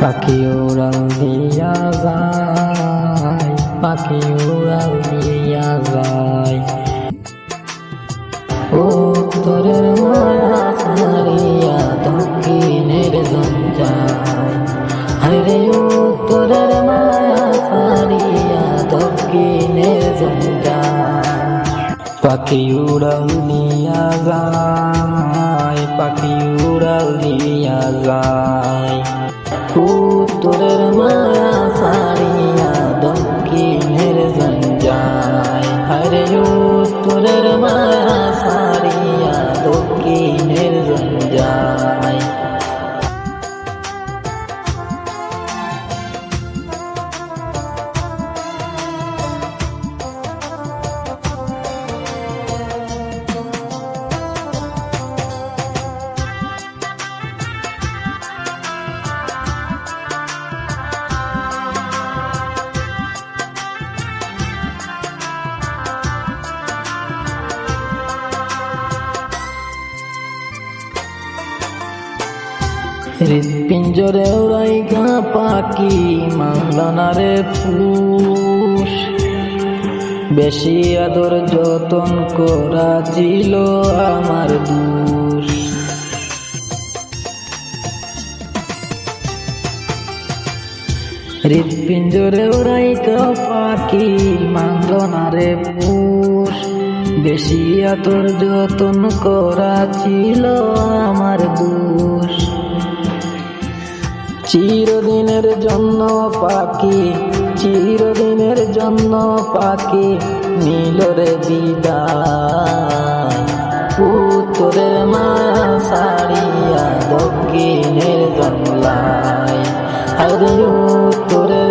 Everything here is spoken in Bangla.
পাখি উড়াল দিয়া যায়, পাখি উড়াল দিয়া যায়। উত্তরের মায়া ছাড়িয়া দক্ষিণের জঞ্জাল, হায়রে উত্তরের মায়া ছাড়িয়া দক্ষিণের জঞ্জাল। পাখি উড়াল দিয়া যায়, পাখি উড়াল দিয়া যায়। উত্তরের মায়া ছাড়িয়া দক্ষিণের জঞ্জাল, হায়রে উত্তরের মায়া ছাড়িয়া দক্ষিণের জঞ্জাল। হৃৎপিঞ্জরে উড়াইয়া পাখি মানল না রে পুষ, বেশি আদর যতন করা ছিল আমার দোষ। হৃৎপিঞ্জরে উড়াইয়া পাখি মানল না রে পুষ, বেশি আদর যতন করা ছিল আমার দোষ। চিরদিনের জন্য পাখি, চিরদিনের জন্য পাখি নিল রে বিদায়। উত্তরের মায়া ছাড়িয়া দক্ষিণের জংলায়, হায়রে উত্তরের